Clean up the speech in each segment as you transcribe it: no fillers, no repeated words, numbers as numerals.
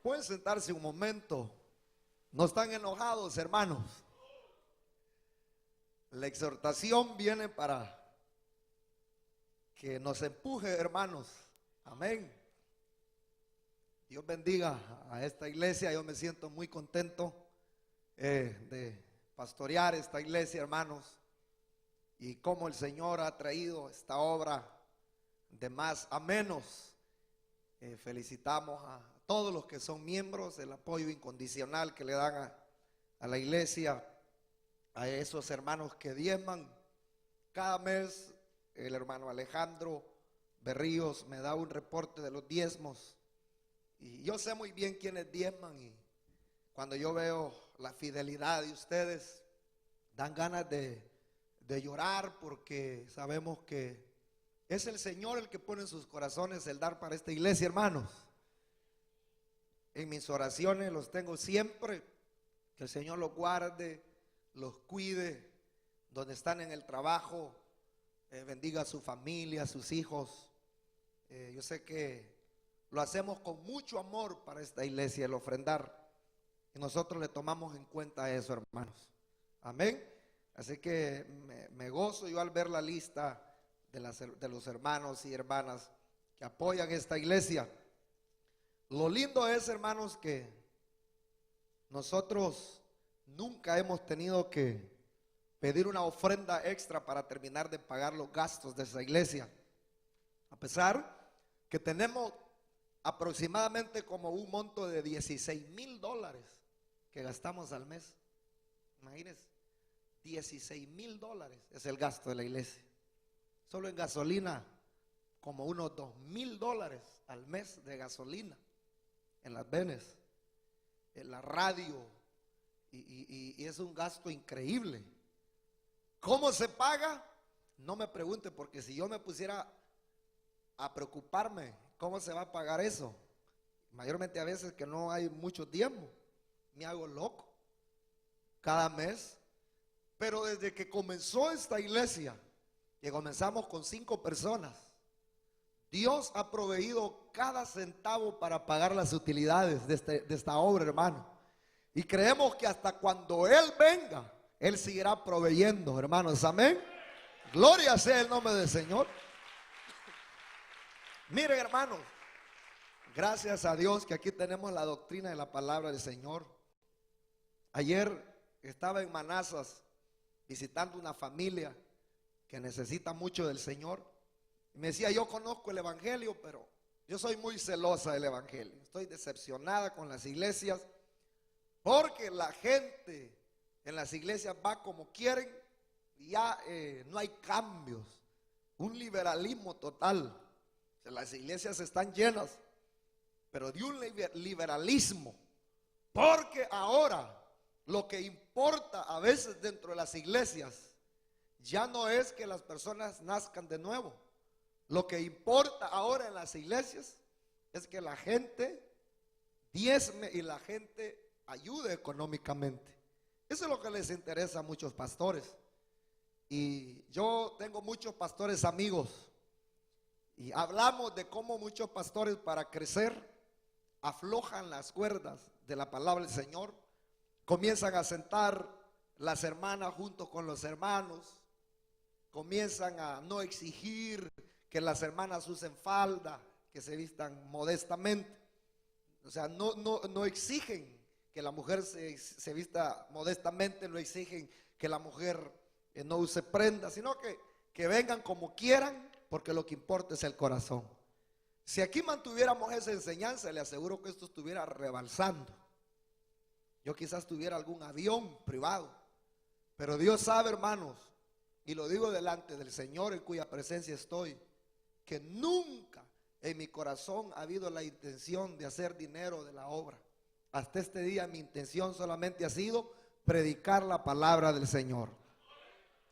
Pueden sentarse un momento. No están enojados, hermanos. La exhortación viene para que nos empuje, hermanos. Amén. Dios bendiga a esta iglesia. Yo me siento muy contento de pastorear esta iglesia, hermanos, y cómo el Señor ha traído esta obra de más a menos. Felicitamos a todos los que son miembros, el apoyo incondicional que le dan a la iglesia, a esos hermanos que diezman. Cada mes el hermano Alejandro Berríos me da un reporte de los diezmos, y yo sé muy bien quiénes diezman, y cuando yo veo la fidelidad de ustedes, dan ganas de llorar, porque sabemos que es el Señor el que pone en sus corazones el dar para esta iglesia, hermanos. En mis oraciones los tengo siempre, que el Señor los guarde, los cuide, donde están en el trabajo, bendiga a su familia, a sus hijos. Yo sé que lo hacemos con mucho amor para esta iglesia, el ofrendar, y nosotros le tomamos en cuenta eso, hermanos. Amén. Así que me gozo yo al ver la lista de los hermanos y hermanas que apoyan esta iglesia. Lo lindo es, hermanos, que nosotros nunca hemos tenido que pedir una ofrenda extra para terminar de pagar los gastos de esa iglesia, a pesar que tenemos aproximadamente como un monto de $16,000 que gastamos al mes. Imagínense, $16,000 es el gasto de la iglesia. Solo en gasolina, como unos $2,000 al mes de gasolina en las venes, en la radio, y es un gasto increíble. ¿Cómo se paga? No me pregunte, porque si yo me pusiera a preocuparme cómo se va a pagar eso, mayormente a veces que no hay mucho tiempo, me hago loco cada mes. Pero desde que comenzó esta iglesia, que comenzamos con 5 personas, Dios ha proveído cada centavo para pagar las utilidades de esta obra, hermano. Y creemos que hasta cuando Él venga, Él seguirá proveyendo, hermanos. Amén. Gloria sea el nombre del Señor. Miren, hermanos, gracias a Dios que aquí tenemos la doctrina de la palabra del Señor. Ayer estaba en Manassas visitando una familia que necesita mucho del Señor. Me decía, yo conozco el evangelio, pero yo soy muy celosa del evangelio. Estoy decepcionada con las iglesias, porque la gente en las iglesias va como quieren y ya no hay cambios. Un liberalismo total. O sea, las iglesias están llenas, pero de un liberalismo, porque ahora lo que importa a veces dentro de las iglesias ya no es que las personas nazcan de nuevo. Lo que importa ahora en las iglesias es que la gente diezme y la gente ayude económicamente. Eso es lo que les interesa a muchos pastores. Y yo tengo muchos pastores amigos, y hablamos de cómo muchos pastores, para crecer, aflojan las cuerdas de la palabra del Señor. Comienzan a sentar las hermanas junto con los hermanos. Comienzan a no exigir que las hermanas usen falda, que se vistan modestamente. O sea, no exigen que la mujer se vista modestamente, no exigen que la mujer no use prendas, sino que vengan como quieran, porque lo que importa es el corazón. Si aquí mantuviéramos esa enseñanza, le aseguro que esto estuviera rebalsando. Yo quizás tuviera algún avión privado, pero Dios sabe, hermanos, y lo digo delante del Señor en cuya presencia estoy, que nunca en mi corazón ha habido la intención de hacer dinero de la obra. Hasta este día mi intención solamente ha sido predicar la palabra del Señor.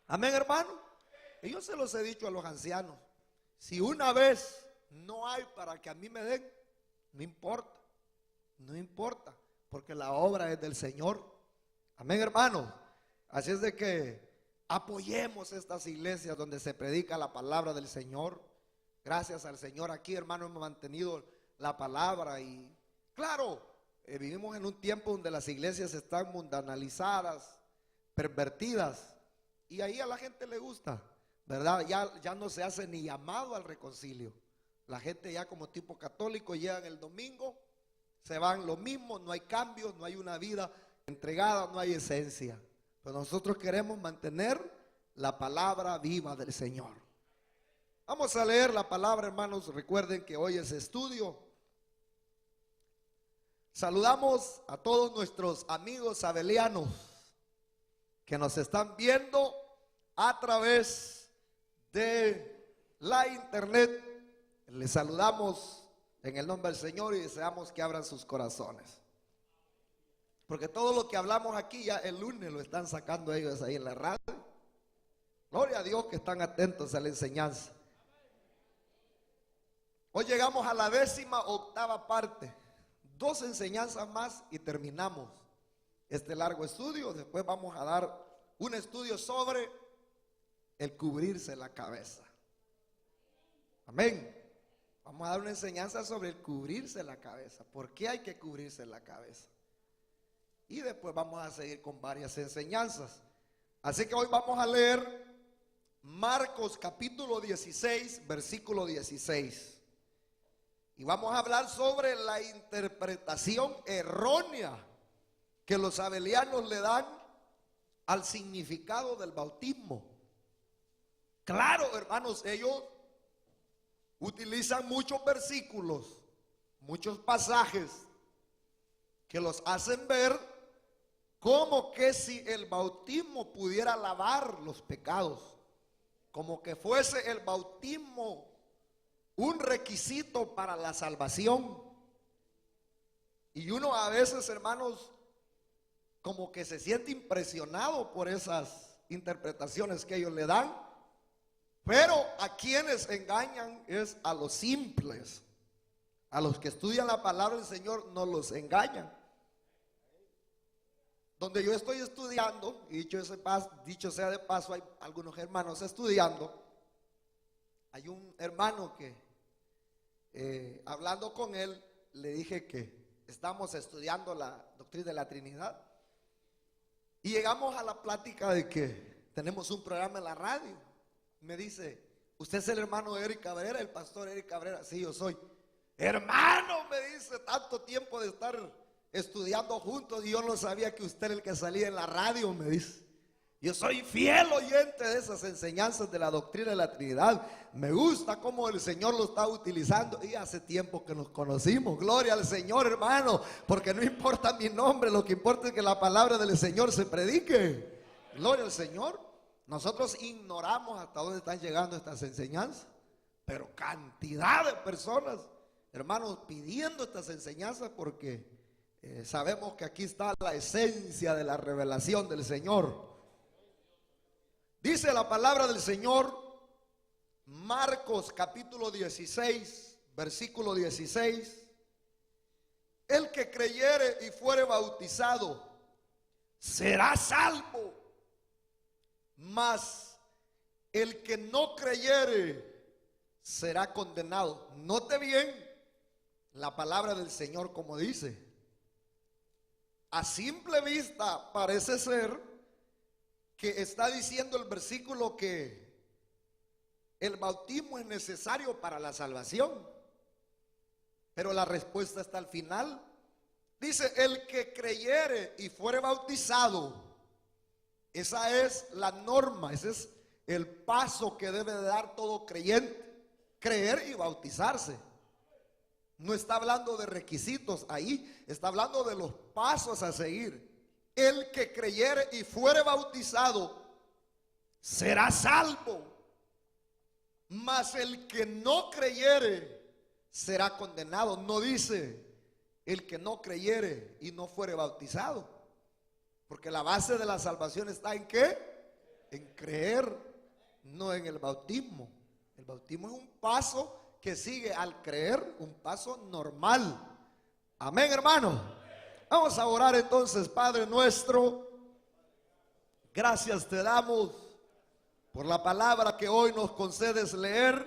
Amén, hermano. Y yo se los he dicho a los ancianos, si una vez no hay para que a mí me den, no importa, no importa, porque la obra es del Señor. Amén, hermanos. Así es de que apoyemos estas iglesias donde se predica la palabra del Señor. Gracias al Señor, aquí, hermano, hemos mantenido la palabra. Y claro, vivimos en un tiempo donde las iglesias están mundanalizadas, pervertidas, y ahí a la gente le gusta, ¿verdad? Ya no se hace ni llamado al reconcilio. La gente ya como tipo católico llegan el domingo, se van lo mismo, no hay cambios, no hay una vida entregada, no hay esencia. Pero nosotros queremos mantener la palabra viva del Señor. Vamos a leer la palabra, hermanos. Recuerden que hoy es estudio. Saludamos a todos nuestros amigos abelianos que nos están viendo a través de la internet. Les saludamos en el nombre del Señor y deseamos que abran sus corazones. Porque todo lo que hablamos aquí ya el lunes lo están sacando ellos ahí en la radio. Gloria a Dios que están atentos a la enseñanza. Hoy llegamos a la 18ª parte. 2 enseñanzas más y terminamos este largo estudio. Después vamos a dar un estudio sobre el cubrirse la cabeza. Amén. Vamos a dar una enseñanza sobre el cubrirse la cabeza. ¿Por qué hay que cubrirse la cabeza? Y después vamos a seguir con varias enseñanzas. Así que hoy vamos a leer Marcos capítulo 16, versículo 16. Y vamos a hablar sobre la interpretación errónea que los abelianos le dan al significado del bautismo. Claro, hermanos, ellos utilizan muchos versículos, muchos pasajes que los hacen ver como que si el bautismo pudiera lavar los pecados, como que fuese el bautismo un requisito para la salvación. Y uno a veces, hermanos, como que se siente impresionado por esas interpretaciones que ellos le dan. Pero a quienes engañan es a los simples. A los que estudian la palabra del Señor no los engañan. Donde yo estoy estudiando, y dicho sea de paso, hay algunos hermanos estudiando. Hay un hermano que, hablando con él, le dije que estamos estudiando la doctrina de la Trinidad. Y llegamos a la plática de que tenemos un programa en la radio. Me dice, ¿usted es el hermano de Eric Cabrera, el pastor Eric Cabrera? Sí, yo soy. Hermano, me dice, tanto tiempo de estar estudiando juntos y yo no sabía que usted era el que salía en la radio, me dice. Yo soy fiel oyente de esas enseñanzas de la doctrina de la Trinidad. Me gusta cómo el Señor lo está utilizando. Y hace tiempo que nos conocimos. Gloria al Señor, hermano. Porque no importa mi nombre, lo que importa es que la palabra del Señor se predique. Gloria al Señor. Nosotros ignoramos hasta dónde están llegando estas enseñanzas. Pero cantidad de personas, hermanos, pidiendo estas enseñanzas porque sabemos que aquí está la esencia de la revelación del Señor. Dice la palabra del Señor, Marcos capítulo 16, versículo 16. El que creyere y fuere bautizado será salvo, mas el que no creyere será condenado. Note bien la palabra del Señor como dice. A simple vista parece ser que está diciendo el versículo que el bautismo es necesario para la salvación. Pero la respuesta está al final. Dice, el que creyere y fuere bautizado. Esa es la norma, ese es el paso que debe de dar todo creyente. Creer y bautizarse. No está hablando de requisitos ahí, está hablando de los pasos a seguir. El que creyere y fuere bautizado será salvo, mas el que no creyere será condenado. No dice el que no creyere y no fuere bautizado, porque la base de la salvación está ¿en qué? En creer, no en el bautismo. El bautismo es un paso que sigue al creer, un paso normal. Amén, hermano. Vamos a orar entonces. Padre nuestro, gracias te damos por la palabra que hoy nos concedes leer.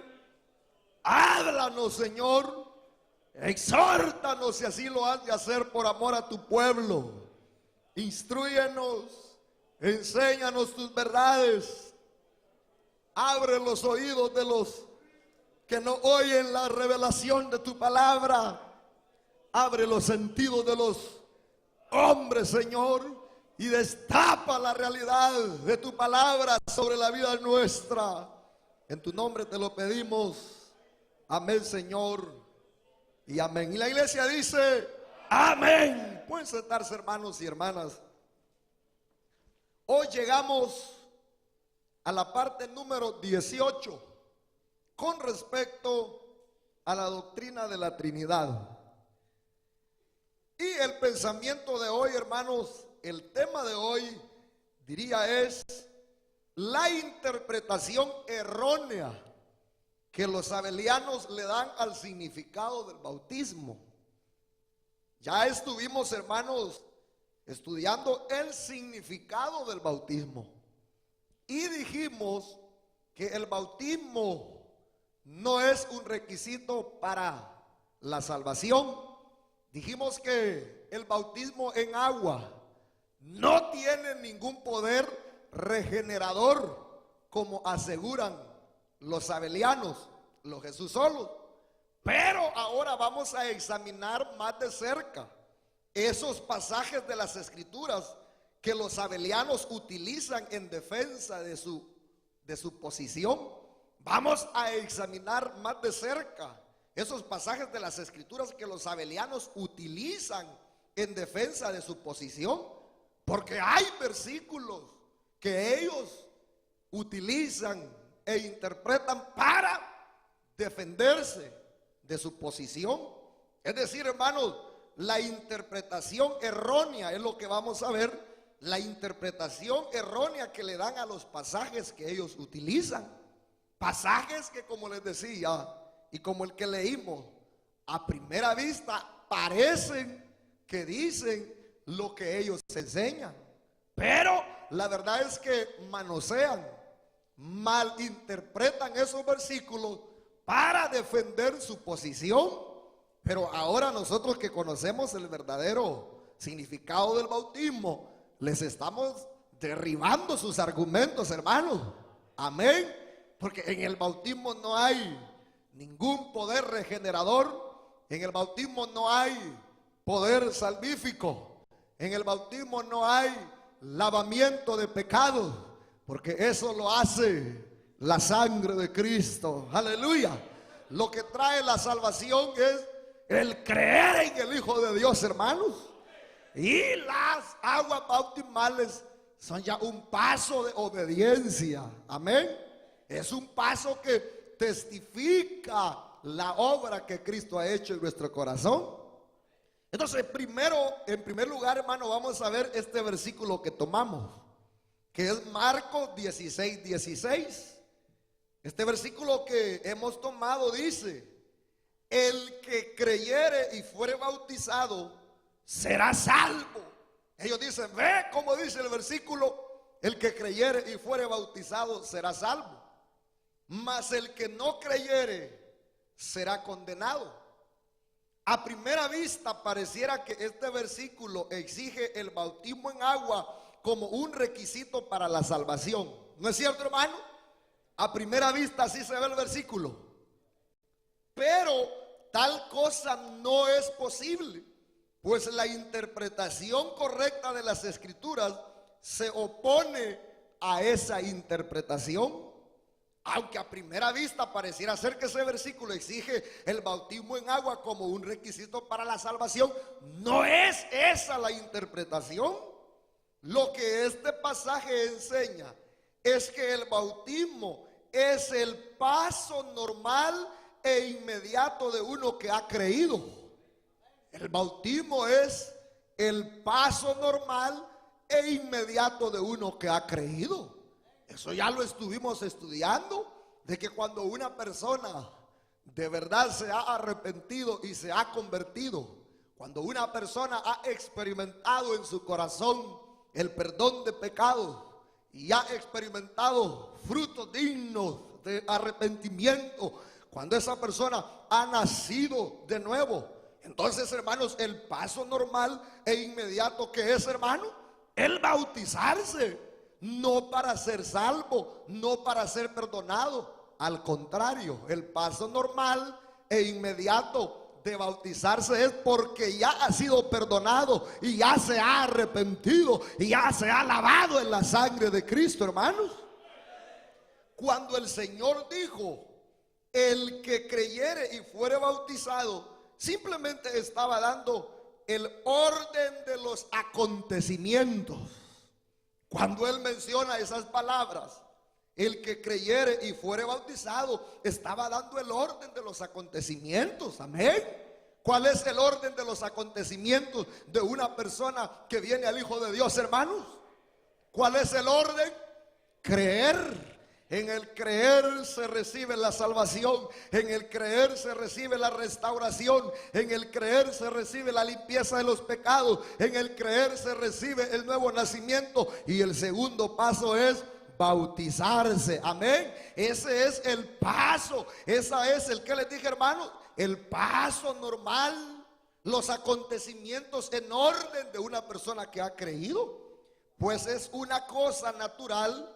Háblanos, Señor, Exhórtanos si así lo has de hacer por amor a tu pueblo. Instrúyenos, enséñanos tus verdades. Abre los oídos de los que no oyen la revelación de tu palabra. Abre los sentidos de los hombres, Señor, y destapa la realidad de tu palabra sobre la vida nuestra. En tu nombre te lo pedimos. Amén, Señor, y amén. Y la iglesia dice amén. Pueden sentarse, hermanos y hermanas. Hoy llegamos a la parte número 18 con respecto a la doctrina de la Trinidad. Y el pensamiento de hoy, hermanos, el tema de hoy, diría, es la interpretación errónea que los sabelianos le dan al significado del bautismo. Ya estuvimos, hermanos, estudiando el significado del bautismo y dijimos que el bautismo no es un requisito para la salvación. Dijimos que el bautismo en agua no tiene ningún poder regenerador, como aseguran los sabelianos, los Jesús solos. Pero ahora vamos a examinar más de cerca esos pasajes de las Escrituras que los sabelianos utilizan en defensa de su posición. Vamos a examinar más de cerca esos pasajes de las Escrituras que los sabelianos utilizan en defensa de su posición, porque hay versículos que ellos utilizan e interpretan para defenderse de su posición. Es decir, hermanos, la interpretación errónea es lo que vamos a ver, la interpretación errónea que le dan a los pasajes que ellos utilizan. Pasajes que, como les decía, y como el que leímos, a primera vista parecen que dicen lo que ellos enseñan, pero la verdad es que manosean, malinterpretan esos versículos para defender su posición. Pero ahora nosotros que conocemos el verdadero significado del bautismo, les estamos derribando sus argumentos, hermanos. Amén. Porque en el bautismo no hay ningún poder regenerador. En el bautismo no hay poder salvífico. En el bautismo no hay lavamiento de pecados, porque eso lo hace la sangre de Cristo. Aleluya. Lo que trae la salvación es el creer en el Hijo de Dios, hermanos. Y las aguas bautismales son ya un paso de obediencia. Amén. Es un paso que testifica la obra que Cristo ha hecho en nuestro corazón. Entonces, en primer lugar, hermano, vamos a ver este versículo que tomamos, que es Marcos 16:16. Este versículo que hemos tomado dice: el que creyere y fuere bautizado será salvo. Ellos dicen, ve cómo dice el versículo: el que creyere y fuere bautizado será salvo, mas el que no creyere será condenado. A primera vista pareciera que este versículo exige el bautismo en agua como un requisito para la salvación. ¿No es cierto, hermano? A primera vista así se ve el versículo. Pero tal cosa no es posible, pues la interpretación correcta de las Escrituras se opone a esa interpretación. Aunque a primera vista pareciera ser que ese versículo exige el bautismo en agua como un requisito para la salvación, no es esa la interpretación. Lo que este pasaje enseña es que el bautismo es el paso normal e inmediato de uno que ha creído. El bautismo es el paso normal e inmediato de uno que ha creído. Eso ya lo estuvimos estudiando, de que cuando una persona de verdad se ha arrepentido y se ha convertido, cuando una persona ha experimentado en su corazón el perdón de pecados y ha experimentado frutos dignos de arrepentimiento, cuando esa persona ha nacido de nuevo. Entonces, hermanos, el paso normal e inmediato que es, hermano, el bautizarse. No para ser salvo, no para ser perdonado. Al contrario, el paso normal e inmediato de bautizarse es porque ya ha sido perdonado y ya se ha arrepentido y ya se ha lavado en la sangre de Cristo, hermanos. Cuando el Señor dijo, el que creyere y fuere bautizado, simplemente estaba dando el orden de los acontecimientos. Cuando Él menciona esas palabras, el que creyere y fuere bautizado, estaba dando el orden de los acontecimientos. Amén. ¿Cuál es el orden de los acontecimientos de una persona que viene al Hijo de Dios, hermanos? ¿Cuál es el orden? Creer. En el creer se recibe la salvación, en el creer se recibe la restauración, en el creer se recibe la limpieza de los pecados, en el creer se recibe el nuevo nacimiento. Y el segundo paso es bautizarse. Amén. Ese es el paso. Esa es el que les dije, hermanos, el paso normal, los acontecimientos en orden de una persona que ha creído. Pues es una cosa natural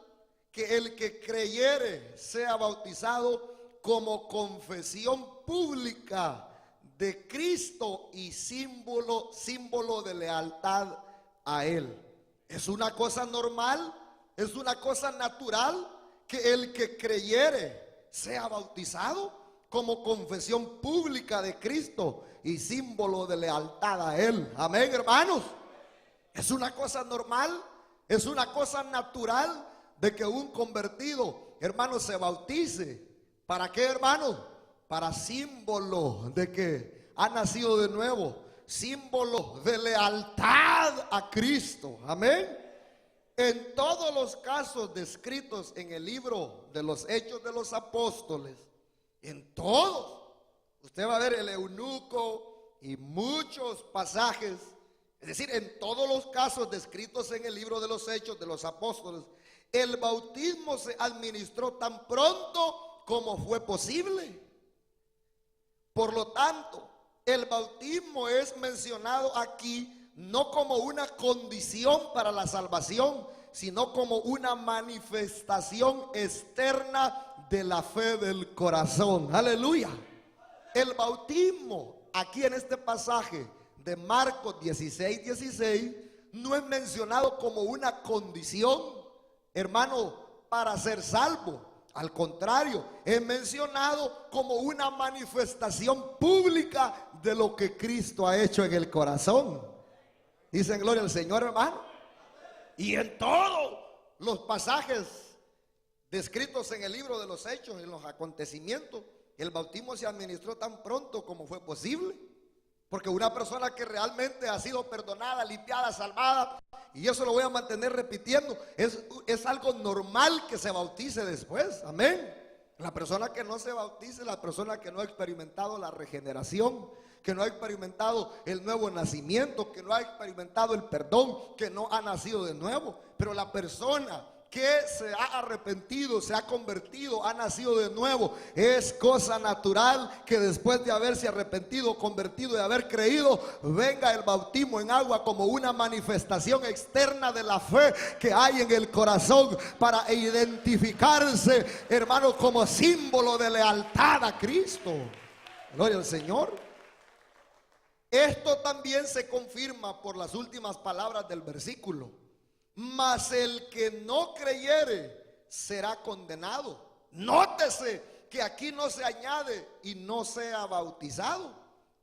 que el que creyere sea bautizado como confesión pública de Cristo y símbolo de lealtad a Él. Es una cosa normal, es una cosa natural que el que creyere sea bautizado como confesión pública de Cristo y símbolo de lealtad a Él. Amén, hermanos. Es una cosa normal, es una cosa natural de que un convertido, hermano, se bautice. ¿Para qué, hermano? Para símbolo de que ha nacido de nuevo, símbolo de lealtad a Cristo. Amén. En todos los casos descritos en el libro de los Hechos de los Apóstoles, en todos, usted va a ver el eunuco y muchos pasajes, es decir, en todos los casos descritos en el libro de los Hechos de los Apóstoles, el bautismo se administró tan pronto como fue posible. Por lo tanto, el bautismo es mencionado aquí no como una condición para la salvación, sino como una manifestación externa de la fe del corazón. Aleluya. El bautismo aquí en este pasaje de Marcos 16:16 no es mencionado como una condición, hermano, para ser salvo. Al contrario, es mencionado como una manifestación pública de lo que Cristo ha hecho en el corazón. Dicen gloria al Señor, hermano. Y en todos los pasajes descritos en el libro de los Hechos, en los acontecimientos, el bautismo se administró tan pronto como fue posible. Porque una persona que realmente ha sido perdonada, limpiada, salvada, y eso lo voy a mantener repitiendo, es algo normal que se bautice después. Amén. La persona que no se bautice, la persona que no ha experimentado la regeneración, que no ha experimentado el nuevo nacimiento, que no ha experimentado el perdón, que no ha nacido de nuevo. Pero la persona que se ha arrepentido, se ha convertido, ha nacido de nuevo, es cosa natural que después de haberse arrepentido, convertido y haber creído, venga el bautismo en agua como una manifestación externa de la fe que hay en el corazón para identificarse, hermano, como símbolo de lealtad a Cristo. Gloria al Señor. Esto también se confirma por las últimas palabras del versículo. Mas el que no creyere será condenado. Nótese que aquí no se añade y no sea bautizado,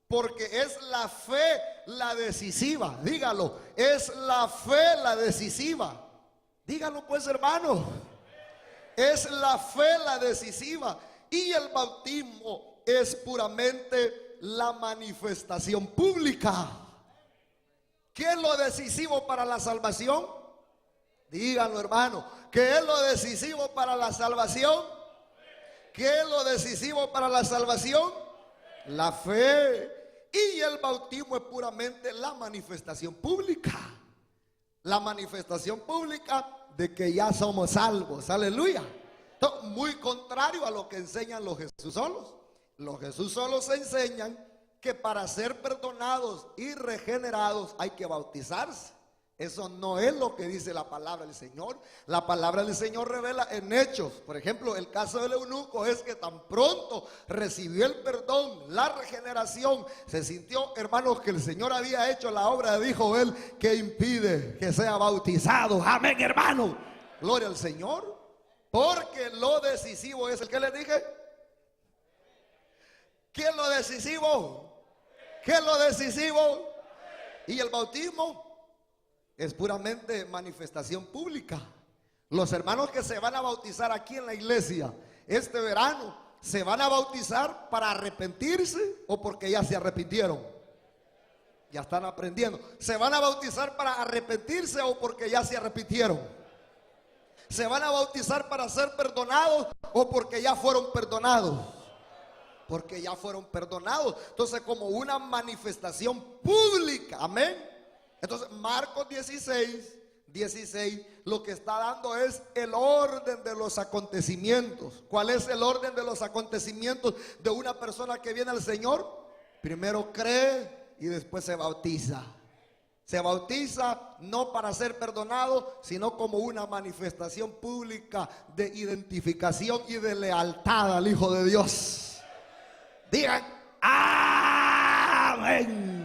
porque es la fe la decisiva. Dígalo, es la fe la decisiva. Dígalo pues, hermano. Es la fe la decisiva. Y el bautismo es puramente la manifestación pública. ¿Qué es lo decisivo para la salvación? Díganlo, hermano. ¿Qué es lo decisivo para la salvación? ¿Qué es lo decisivo para la salvación? La fe. Y el bautismo es puramente la manifestación pública. La manifestación pública de que ya somos salvos. Aleluya. Muy contrario a lo que enseñan los Jesúsolos. Los Jesús solos enseñan que para ser perdonados y regenerados hay que bautizarse. Eso no es lo que dice la palabra del Señor. La palabra del Señor revela en hechos. Por ejemplo, el caso del eunuco es que tan pronto recibió el perdón, la regeneración, se sintió, hermanos, que el Señor había hecho la obra, dijo él, que impide que sea bautizado. Amén, hermano. Gloria al Señor. Porque lo decisivo es el que les dije. ¿Qué es lo decisivo? ¿Qué es lo decisivo? Y el bautismo es puramente manifestación pública. Los hermanos que se van a bautizar aquí en la iglesia este verano, ¿se van a bautizar para arrepentirse o porque ya se arrepintieron? Ya están aprendiendo. ¿Se van a bautizar para arrepentirse o porque ya se arrepintieron? ¿Se van a bautizar para ser perdonados o porque ya fueron perdonados? Porque ya fueron perdonados. Entonces, como una manifestación pública. Amén. Entonces, Marcos 16 lo que está dando es el orden de los acontecimientos. ¿Cuál es el orden de los acontecimientos de una persona que viene al Señor? Primero cree y después se bautiza. Se bautiza no para ser perdonado, sino como una manifestación pública de identificación y de lealtad al Hijo de Dios. Digan amén.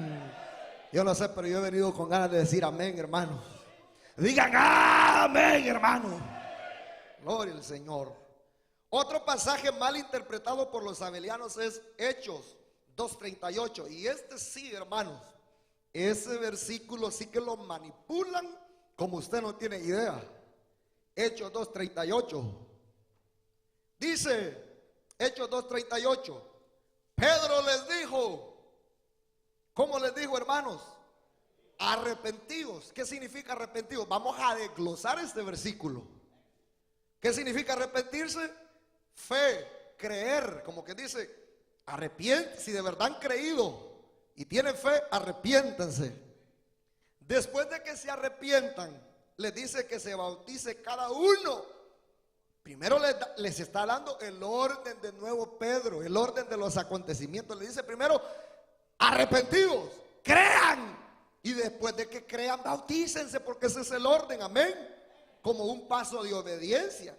Yo no sé, pero yo he venido con ganas de decir amén, hermano. Digan amén, hermano. Gloria al Señor. Otro pasaje mal interpretado por los abelianos es Hechos 2:38. Y este sí, hermanos, ese versículo sí que lo manipulan como usted no tiene idea. Hechos 2:38. Dice Hechos 2:38. Pedro les dijo, ¿cómo les dijo, hermanos? Arrepentidos. ¿Qué significa arrepentidos? Vamos a desglosar este versículo. ¿Qué significa arrepentirse? Fe, creer, como que dice, arrepiéntense. Si de verdad han creído y tienen fe, arrepiéntanse. Después de que se arrepientan, les dice que se bautice cada uno. Primero les está dando el orden de nuevo Pedro, el orden de los acontecimientos. Le dice primero, arrepentidos, crean. Y después de que crean, bautícense, porque ese es el orden, amén. Como un paso de obediencia.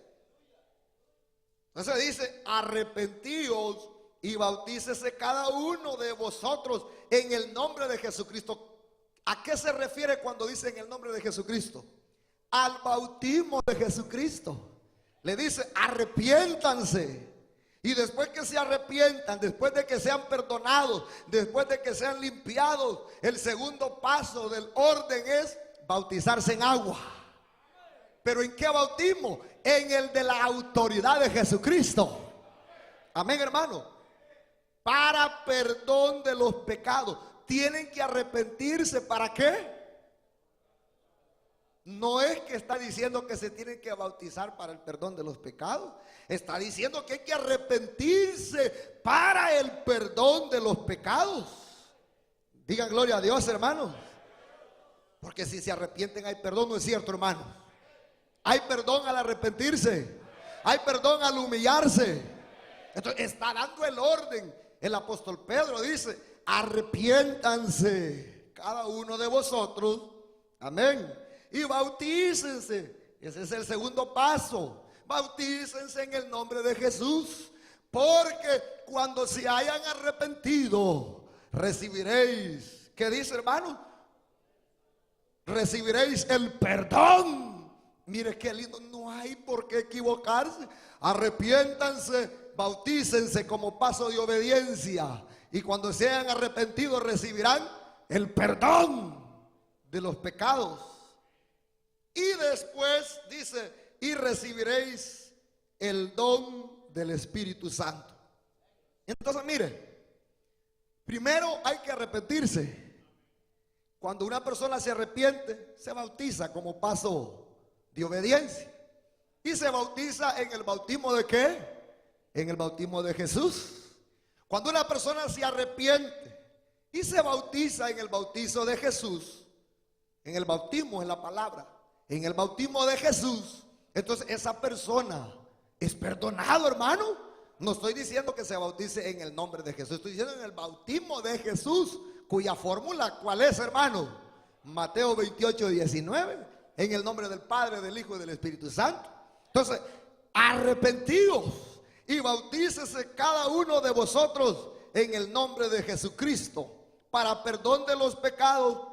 Entonces dice, arrepentidos y bautícese cada uno de vosotros en el nombre de Jesucristo. ¿A qué se refiere cuando dice en el nombre de Jesucristo? Al bautismo de Jesucristo. Le dice, arrepiéntanse. Y después que se arrepientan, después de que sean perdonados, después de que sean limpiados, el segundo paso del orden es bautizarse en agua. ¿Pero en qué bautismo? En el de la autoridad de Jesucristo. Amén, hermano. Para perdón de los pecados. Tienen que arrepentirse. ¿Para qué? No es que está diciendo que se tienen que bautizar para el perdón de los pecados. Está diciendo que hay que arrepentirse para el perdón de los pecados. Digan gloria a Dios, hermanos. Porque si se arrepienten hay perdón, ¿no es cierto, hermano? Hay perdón al arrepentirse. Hay perdón al humillarse. Entonces está dando el orden. El apóstol Pedro dice, arrepiéntanse cada uno de vosotros. Amén. Y bautícense. Ese es el segundo paso. Bautícense en el nombre de Jesús. Porque cuando se hayan arrepentido, recibiréis. ¿Qué dice, hermano? Recibiréis el perdón. Mire qué lindo. No hay por qué equivocarse. Arrepiéntanse, bautícense como paso de obediencia. Y cuando se hayan arrepentido, recibirán el perdón de los pecados. Y después dice, y recibiréis el don del Espíritu Santo. Entonces mire, primero hay que arrepentirse. Cuando una persona se arrepiente, se bautiza como paso de obediencia. Y se bautiza en el bautismo de ¿qué? En el bautismo de Jesús. Cuando una persona se arrepiente y se bautiza en el bautizo de Jesús, en el bautismo es la palabra, en el bautismo de Jesús, entonces esa persona es perdonado, hermano. No estoy diciendo que se bautice en el nombre de Jesús, estoy diciendo en el bautismo de Jesús, cuya fórmula, ¿cuál es, hermano? Mateo 28:19, en el nombre del Padre, del Hijo y del Espíritu Santo. Entonces, arrepentidos y bautícese cada uno de vosotros en el nombre de Jesucristo para perdón de los pecados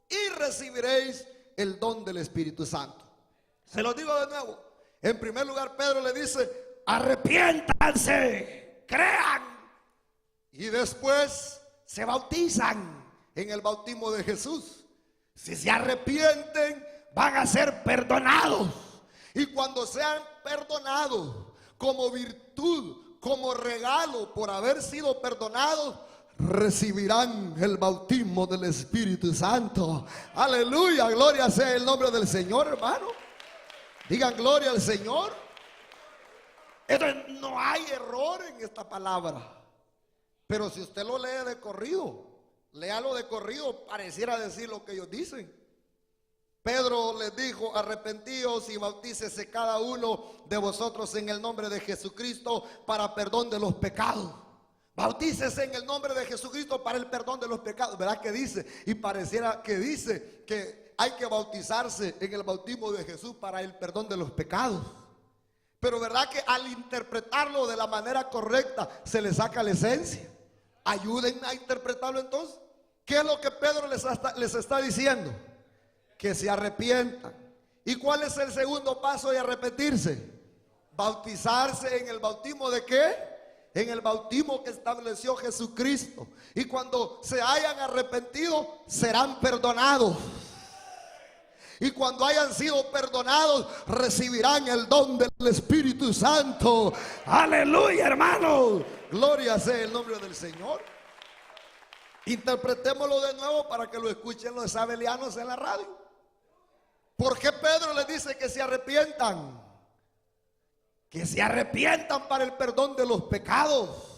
y recibiréis el don del Espíritu Santo. Se lo digo de nuevo. En primer lugar, Pedro le dice: arrepiéntanse, crean, y después se bautizan en el bautismo de Jesús. Si se arrepienten, van a ser perdonados. Y cuando sean perdonados, como virtud, como regalo por haber sido perdonados, recibirán el bautismo del Espíritu Santo. Aleluya, gloria sea el nombre del Señor, hermano. Digan gloria al Señor. Entonces, no hay error en esta palabra. Pero si usted lo lee de corrido, léalo de corrido, pareciera decir lo que ellos dicen. Pedro les dijo: arrepentíos y bautícese cada uno de vosotros en el nombre de Jesucristo para perdón de los pecados. Bautícese en el nombre de Jesucristo para el perdón de los pecados. ¿Verdad que dice? Y pareciera que dice que hay que bautizarse en el bautismo de Jesús para el perdón de los pecados. Pero ¿verdad que al interpretarlo de la manera correcta se le saca la esencia? Ayúdenme a interpretarlo entonces. ¿Qué es lo que Pedro les está diciendo? Que se arrepientan. ¿Y cuál es el segundo paso de arrepentirse? Bautizarse en el bautismo ¿de qué? En el bautismo que estableció Jesucristo. Y cuando se hayan arrepentido, serán perdonados. Y cuando hayan sido perdonados, recibirán el don del Espíritu Santo. Aleluya, hermano. Gloria sea el nombre del Señor. Interpretémoslo de nuevo para que lo escuchen los isabelianos en la radio. ¿Por qué Pedro les dice que se arrepientan? Que se arrepientan para el perdón de los pecados.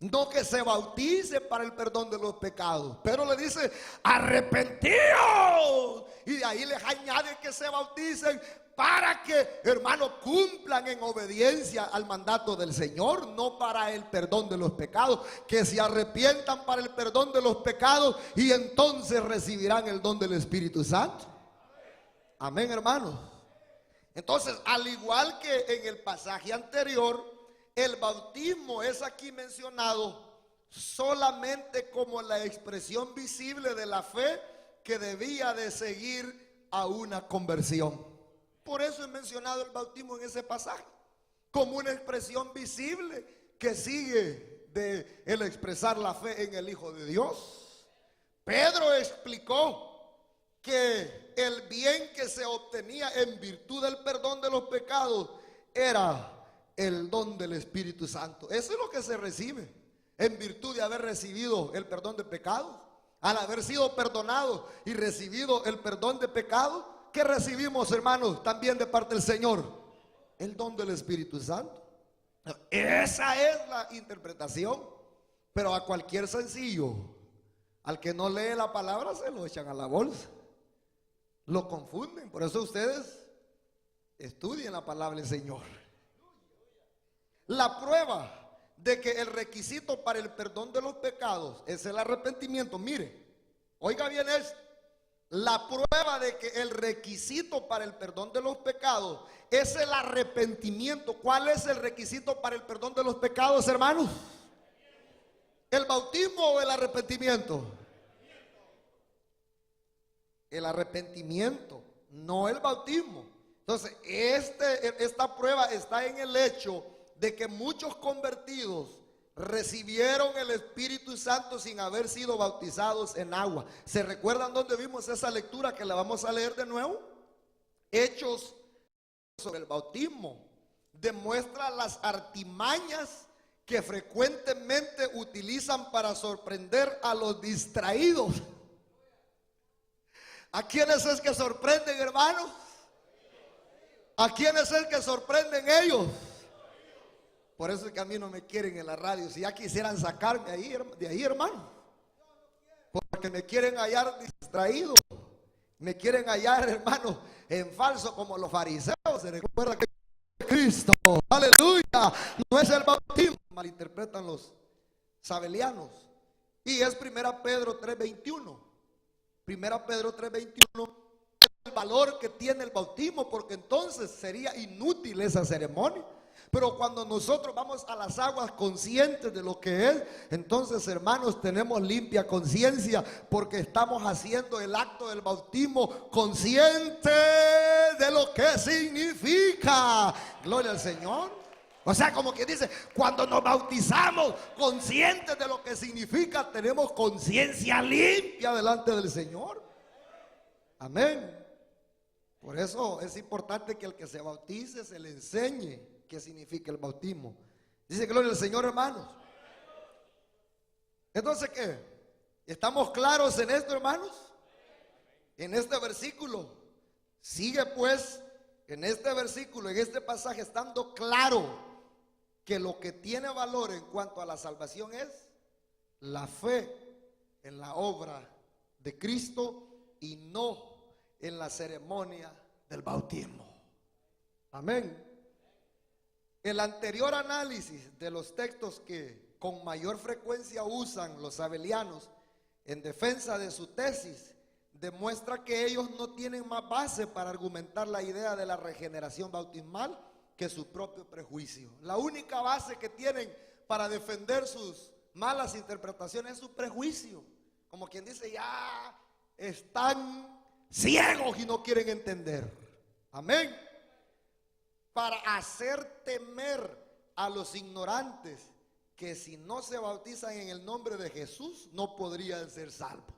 No que se bauticen para el perdón de los pecados. Pero le dice: arrepentíos. Y de ahí les añade que se bauticen para que, hermanos, cumplan en obediencia al mandato del Señor, no para el perdón de los pecados. Que se arrepientan para el perdón de los pecados y entonces recibirán el don del Espíritu Santo. Amén, hermanos. Entonces, al igual que en el pasaje anterior, el bautismo es aquí mencionado solamente como la expresión visible de la fe que debía de seguir a una conversión. Por eso es mencionado el bautismo en ese pasaje, como una expresión visible que sigue de el expresar la fe en el Hijo de Dios. Pedro explicó que el bien que se obtenía en virtud del perdón de los pecados era el don del Espíritu Santo. Eso es lo que se recibe en virtud de haber recibido el perdón de pecados. Al haber sido perdonados y recibido el perdón de pecados, ¿qué recibimos, hermanos? También de parte del Señor, el don del Espíritu Santo. Esa es la interpretación. Pero a cualquier sencillo, al que no lee la palabra, se lo echan a la bolsa. Lo confunden. Por eso ustedes estudien la palabra del Señor. La prueba de que el requisito para el perdón de los pecados es el arrepentimiento. Mire, oiga bien esto. La prueba de que el requisito para el perdón de los pecados es el arrepentimiento. ¿Cuál es el requisito para el perdón de los pecados, hermanos? ¿El bautismo o el arrepentimiento? El arrepentimiento, no el bautismo. Entonces, esta prueba está en el hecho de que muchos convertidos recibieron el Espíritu Santo sin haber sido bautizados en agua. ¿Se recuerdan dónde vimos esa lectura que la vamos a leer de nuevo? Hechos sobre el bautismo. Demuestra las artimañas que frecuentemente utilizan para sorprender a los distraídos. ¿A quiénes es que sorprenden, hermanos? ¿A quiénes es que sorprenden ellos? Por eso es que a mí no me quieren en la radio. Si ya quisieran sacarme de ahí, hermano. Porque me quieren hallar distraído. Me quieren hallar, hermano, en falso como los fariseos. Se recuerda que Cristo, aleluya, significa. No es el bautismo, malinterpretan los sabelianos. Y es 1 Pedro 3:21. 1 Pedro 3:21, el valor que tiene el bautismo, porque entonces sería inútil esa ceremonia. Pero cuando nosotros vamos a las aguas conscientes de lo que es, entonces, hermanos, tenemos limpia conciencia, porque estamos haciendo el acto del bautismo consciente de lo que significa. Gloria al Señor. O sea, como que dice, cuando nos bautizamos conscientes de lo que significa, tenemos conciencia limpia delante del Señor. Amén. Por eso es importante que el que se bautice se le enseñe qué significa el bautismo. Dice, gloria al Señor, hermanos. Entonces, ¿qué? ¿Estamos claros en esto, hermanos? En este versículo. Sigue pues, en este versículo, en este pasaje, estando claro que lo que tiene valor en cuanto a la salvación es la fe en la obra de Cristo y no en la ceremonia del bautismo. Amén. El anterior análisis de los textos que con mayor frecuencia usan los sabelianos en defensa de su tesis demuestra que ellos no tienen más base para argumentar la idea de la regeneración bautismal que su propio prejuicio. La única base que tienen para defender sus malas interpretaciones es su prejuicio. Como quien dice, ya están ciegos y no quieren entender. Amén. Para hacer temer a los ignorantes que si no se bautizan en el nombre de Jesús no podrían ser salvos.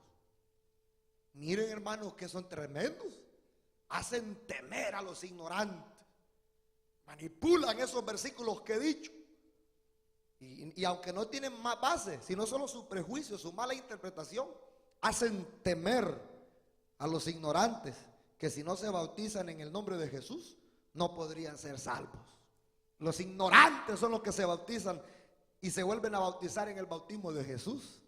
Miren, hermanos, que son tremendos. Hacen temer a los ignorantes. Manipulan esos versículos que he dicho. Y aunque no tienen más base, sino solo su prejuicio, su mala interpretación, hacen temer a los ignorantes que si no se bautizan en el nombre de Jesús no podrían ser salvos. Los ignorantes son los que se bautizan y se vuelven a bautizar en el bautismo de Jesús.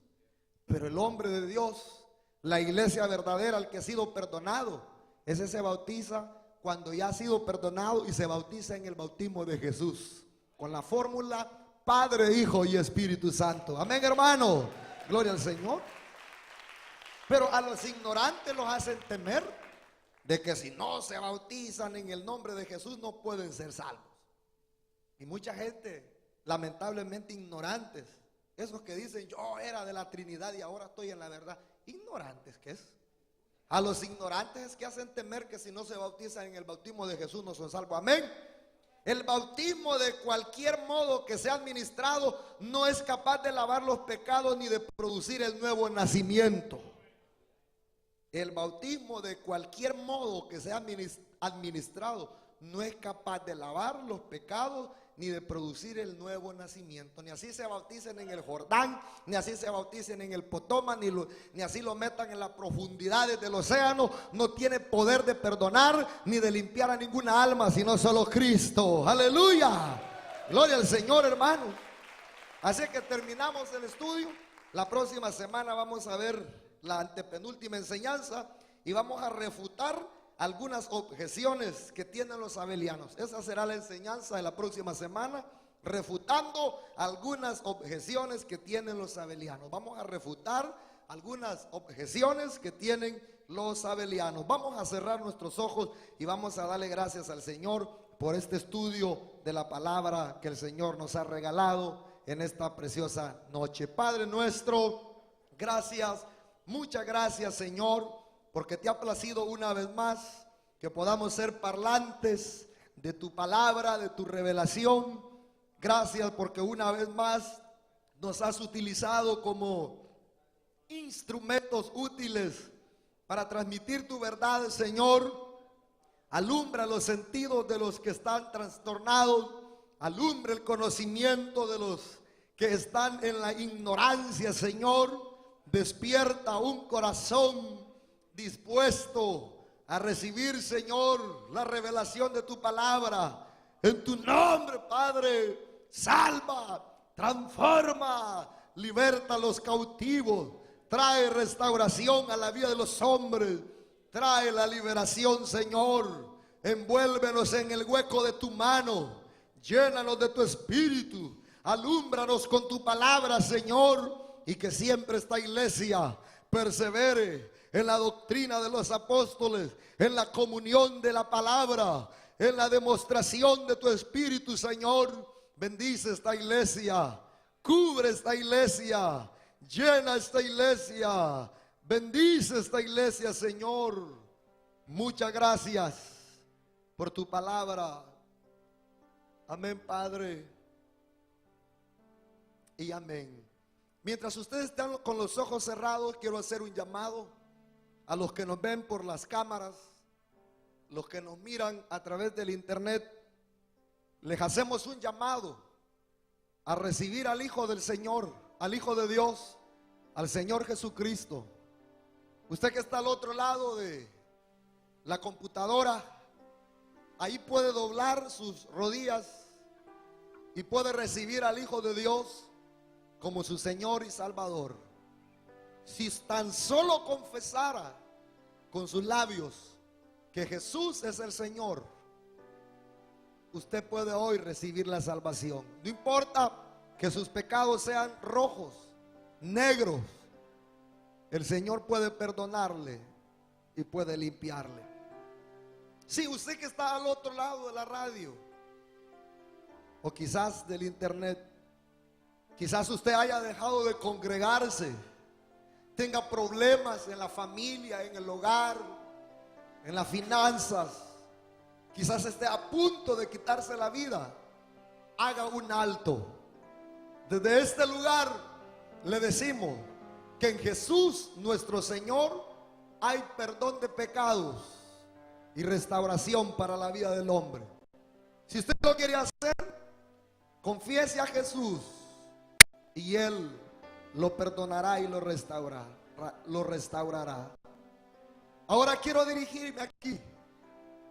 Pero el hombre de Dios, la iglesia verdadera, el que ha sido perdonado, ese se bautiza cuando ya ha sido perdonado y se bautiza en el bautismo de Jesús, con la fórmula Padre, Hijo y Espíritu Santo. Amén, hermano. Gloria al Señor. Pero a los ignorantes los hacen temer de que si no se bautizan en el nombre de Jesús no pueden ser salvos. Y mucha gente, lamentablemente ignorantes, esos que dicen yo era de la Trinidad y ahora estoy en la verdad. Ignorantes, ¿qué es? A los ignorantes es que hacen temer que si no se bautizan en el bautismo de Jesús no son salvos. Amén. El bautismo de cualquier modo que sea administrado no es capaz de lavar los pecados ni de producir el nuevo nacimiento. El bautismo de cualquier modo que sea administrado no es capaz de lavar los pecados ni de producir el nuevo nacimiento. Ni así se bauticen en el Jordán, ni así se bauticen en el Potomac, ni así lo metan en las profundidades del océano. No tiene poder de perdonar ni de limpiar a ninguna alma, sino solo Cristo. Aleluya. Gloria al Señor, hermano. Así que terminamos el estudio. La próxima semana vamos a ver la antepenúltima enseñanza y vamos a refutar algunas objeciones que tienen los sabelianos. Esa será la enseñanza de la próxima semana, refutando algunas objeciones que tienen los sabelianos. Vamos a refutar algunas objeciones que tienen los sabelianos. Vamos a cerrar nuestros ojos y vamos a darle gracias al Señor por este estudio de la palabra que el Señor nos ha regalado en esta preciosa noche. Padre nuestro, gracias, muchas gracias, Señor, porque te ha placido una vez más que podamos ser parlantes de tu palabra, de tu revelación. Gracias porque una vez más nos has utilizado como instrumentos útiles para transmitir tu verdad, Señor. Alumbra los sentidos de los que están trastornados, alumbra el conocimiento de los que están en la ignorancia, Señor. Despierta un corazón dispuesto a recibir, Señor, la revelación de tu palabra. En tu nombre, Padre, salva, transforma, liberta a los cautivos, trae restauración a la vida de los hombres, trae la liberación, Señor. Envuélvelos en el hueco de tu mano, Llénanos de tu espíritu. Alúmbranos con tu palabra, Señor, y que siempre esta iglesia persevere en la doctrina de los apóstoles, en la comunión de la palabra, en la demostración de tu espíritu, Señor. Bendice esta iglesia, cubre esta iglesia, llena esta iglesia, bendice esta iglesia, Señor. Muchas gracias por tu palabra. Amén, Padre. Y amén. Mientras ustedes están con los ojos cerrados, quiero hacer un llamado a los que nos ven por las cámaras, los que nos miran a través del internet. Les hacemos un llamado a recibir al Hijo del Señor, al Hijo de Dios, al Señor Jesucristo. Usted que está al otro lado de la computadora, ahí puede doblar sus rodillas y puede recibir al Hijo de Dios como su Señor y Salvador. Si tan solo confesara con sus labios que Jesús es el Señor, usted puede hoy recibir la salvación. No importa que sus pecados sean rojos, negros, el Señor puede perdonarle y puede limpiarle. Si usted que está al otro lado de la radio o quizás del internet, quizás usted haya dejado de congregarse, tenga problemas en la familia, en el hogar, en las finanzas, quizás esté a punto de quitarse la vida, haga un alto. Desde este lugar le decimos que en Jesús nuestro Señor hay perdón de pecados y restauración para la vida del hombre. Si usted lo quiere hacer, confiese a Jesús y Él lo perdonará y lo restaurará. Ahora quiero dirigirme aquí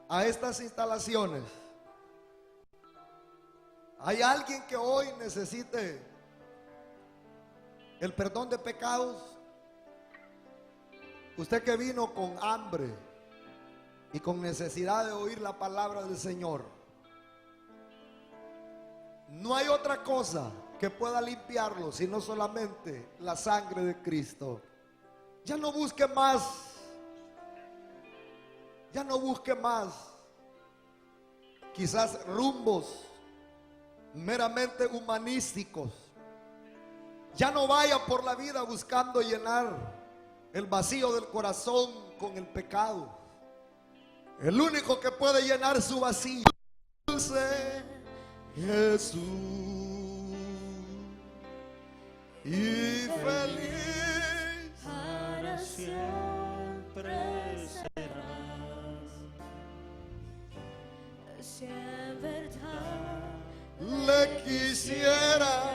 a estas instalaciones. ¿Hay alguien que hoy necesite el perdón de pecados? Usted que vino con hambre y con necesidad de oír la palabra del Señor. No hay otra cosa que pueda limpiarlo sino solamente la sangre de Cristo. Ya no busque más. Ya no busque más. Quizás rumbos meramente humanísticos. Ya no vaya por la vida buscando llenar el vacío del corazón con el pecado. El único que puede llenar su vacío es Jesús. Y feliz para siempre serás. Si en verdad le quisiera